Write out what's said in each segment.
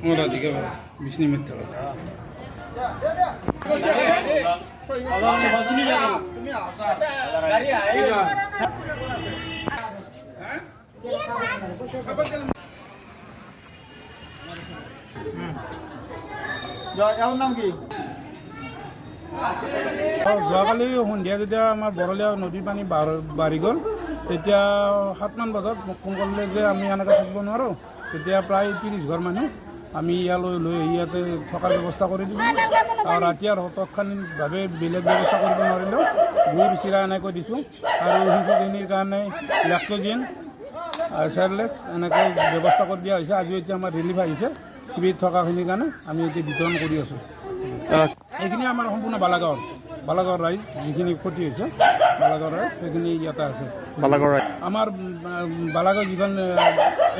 ৰাধিকা বিষ্ণু মিত্ৰ নাম কি? যোৱাকালি সন্ধিয়া যেতিয়া আমাৰ বৰলীয়া নদীৰ পানী বাঢ়ি গ'ল তেতিয়া 7মান বজাত মোক ফোন কৰিলে যে আমি এনেকৈ থাকিব নোৱাৰোঁ। তেতিয়া প্ৰায় 30 ঘৰ মানুহ আমি ইয়ালৈ লৈ ইয়াতে থকাৰ ব্যৱস্থা কৰি দিছোঁ। আৰু ৰাতি আৰু তৎক্ষণিকভাৱে বেলেগ ব্যৱস্থা কৰিব নোৱাৰিলেও গুৰ চিৰা এনেকৈ দিছোঁ। আৰু শিশুখিনিৰ কাৰণে লেক্ট'জেন চেৰেলেক্স এনেকৈ ব্যৱস্থা কৰি দিয়া হৈছে। আজিও এতিয়া আমাৰ ৰিলিফ আহিছে শিবিৰত থকাখিনিৰ কাৰণে আমি এতিয়া বিতৰণ কৰি আছোঁ। এইখিনি আমাৰ সম্পূৰ্ণ বালাগাঁৱৰ ৰাইজ যিখিনি ক্ষতি হৈছে বালাগাঁৱৰ ৰাইজ সেইখিনি ইয়াতে আছে। আমাৰ বালাগাঁও যিখন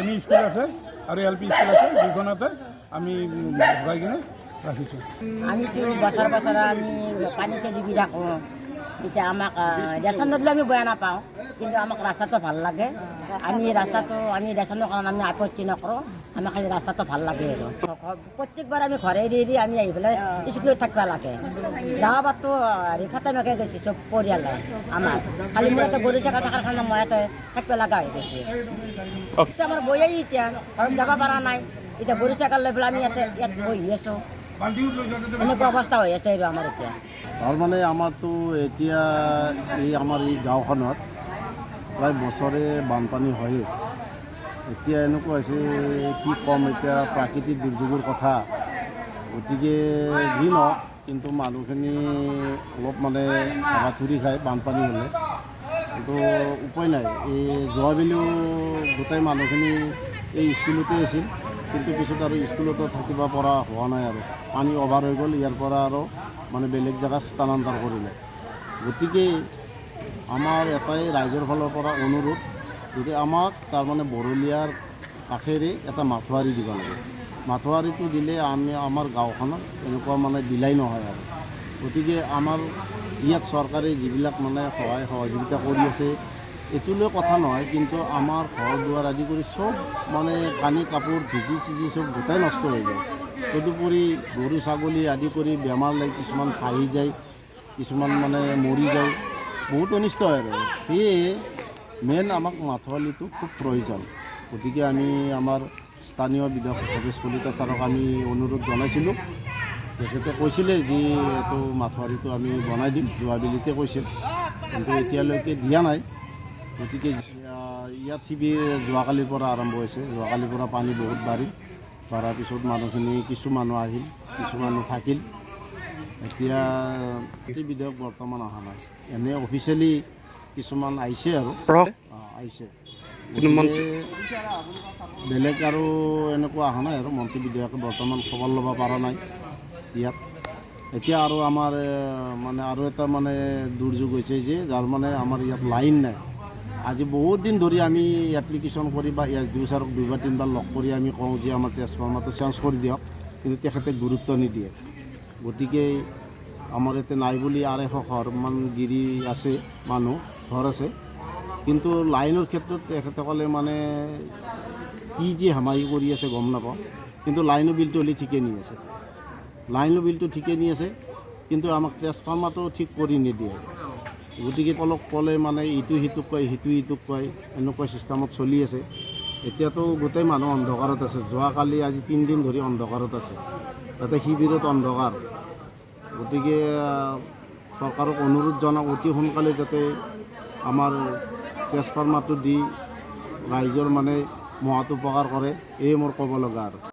এম ই স্কুল আছে আৰু LP স্কুল আছে দুইখনতে আমি ভৰাই কিনে ৰাখিছোঁ। আমিতো বছৰ আমি পানীতে ডুবি থাকোঁ। এতিয়া আমাক ৰেচন দিলে আমি বেয়া নাপাওঁ, কিন্তু আমাক ৰাস্তাটো ভাল লাগে। আমি ৰেচনৰ কাৰণে আমি আপত্তি নকৰোঁ, আমাক খালি ৰাস্তাটো ভাল লাগে আৰু প্ৰত্যেকবাৰ আমি ঘৰে এৰি আমি আহি পেলাই স্কুলত থাকিব লাগে। যাৱা বাৰটো ৰিফাতে মেকে গৈছে চব পৰিয়ালে আমাৰ, খালি মোৰ ইয়াতে গৰু ছাগলী থকাৰ কাৰণে মই ইয়াতে থাকিব লগা হৈ গৈছে। আমাৰ বৈয়ে এতিয়া ঘৰত যাব পৰা নাই, এতিয়া গৰু ছাগলী লৈ পেলাই আমি ইয়াত বহি আছোঁ। এনেকুৱা অৱস্থা হৈ আছে আৰু আমাৰ এতিয়া। তাৰমানে আমাৰতো এতিয়া আমাৰ এই গাঁওখনত প্ৰায় বছৰে বানপানী হয়েই। এতিয়া এনেকুৱা হৈছে কি ক'ম, এতিয়া প্ৰাকৃতিক দুৰ্যোগৰ কথা। গতিকে যি নহওক কিন্তু মানুহখিনি অলপ হাবাথুৰি খায় বানপানী হ'লে, কিন্তু উপায় নাই। এই যোৱাবেলিও গোটেই মানুহখিনি এই স্কুলতে আছিল, কিন্তু পিছত আৰু স্কুলতো থাকিব পৰা হোৱা নাই আৰু পানী অভাৰ হৈ গ'ল। ইয়াৰ পৰা আৰু বেলেগ জেগাত স্থানান্তৰ কৰিলে। গতিকে আমাৰ এটাই ৰাইজৰ ফালৰ পৰা অনুৰোধ, যদি আমাক বৰলীয়াৰ কাষেৰে এটা মাথোৱাৰী দিব লাগে। মাথোৱাৰীটো দিলে আমাৰ গাঁওখনত এনেকুৱা বিলাই নহয় আৰু। গতিকে আমাৰ ইয়াত চৰকাৰে যিবিলাক সহায় সহযোগিতা কৰি আছে এইটোলৈ কথা নহয়, কিন্তু আমাৰ ঘৰ দুৱাৰ আদি কৰি চব পানী কাপোৰ ভিজি চিজি চব গোটাই নষ্ট হৈ যায়। তদুপৰি গৰু ছাগলী আদি কৰি বেমাৰ লাগি কিছুমান ভাহি যায়, কিছুমান মৰি যায়, বহুত অনিষ্ট হয় আৰু। সেয়ে মেইন আমাক মাথোৱাৰীটো খুব প্ৰয়োজন। গতিকে আমি আমাৰ স্থানীয় বিধায়ক ভৱেশ কলিতা ছাৰক আমি অনুৰোধ জনাইছিলোঁ। তেখেতে কৈছিলে যে এইটো মাথোৱাৰীটো আমি বনাই দিম, যোৱাবেলিতে কৈছিল, কিন্তু এতিয়ালৈকে দিয়া নাই। গতিকে ইয়াত শিবিৰ যোৱাকালিৰ পৰা আৰম্ভ হৈছে। যোৱাকালিৰ পৰা পানী বহুত বাঢ়াৰ পিছত মানুহখিনি কিছু মানুহ আহিল, কিছু মানুহ থাকিল। এতিয়া বিধায়ক বৰ্তমান অহা নাই, এনে অফিচিয়েলি কিছুমান আহিছে আৰু আহিছে। বেলেগ আৰু এনেকুৱা অহা নাই আৰু মন্ত্ৰী বিধায়কে বৰ্তমান খবৰ ল'ব পৰা নাই ইয়াত। এতিয়া আৰু আমাৰ আৰু এটা দুৰ্যোগ হৈছে যে যাৰ আমাৰ ইয়াত লাইন নাই। আজি বহুত দিন ধৰি আমি এপ্লিকেশ্যন কৰি বা SDO ছাৰক 2-3বাৰ লগ কৰি আমি কওঁ যে আমাৰ ট্ৰেন্সফৰ্মাৰটো চেঞ্জ কৰি দিয়ক, কিন্তু তেখেতে গুৰুত্ব নিদিয়ে। গতিকে আমাৰ ইয়াতে নাই বুলি 250 ঘৰমান গিৰি আছে, ঘৰ আছে, কিন্তু লাইনৰ ক্ষেত্ৰত তেখেতসকলে কি যে হামাহি কৰি আছে গম নাপাওঁ, কিন্তু লাইনৰ বিলটো হ'লে ঠিকে নি আছে। লাইনৰ বিলটো ঠিকে নি আছে, কিন্তু আমাক ট্ৰেন্সফৰ্মাৰটো ঠিক কৰি নিদিয়ে। গতিকে অলপ ক'লে ইটো সিটোক কয়, সিটো ইটোক কয়, এনেকুৱা চিষ্টেমত চলি আছে। এতিয়াতো গোটেই মানুহ অন্ধকাৰত আছে। যোৱাকালি আজি 3 দিন ধৰি অন্ধকাৰত আছে, তাতে শিবিৰত অন্ধকাৰ। গতিকে চৰকাৰক অনুৰোধ জনাওঁ অতি সোনকালে যাতে আমাৰ ট্ৰেন্সফৰ্মাৰটো দি ৰাইজৰ মহাত উপকাৰ কৰে, এই মোৰ ক'ব লগা আৰু।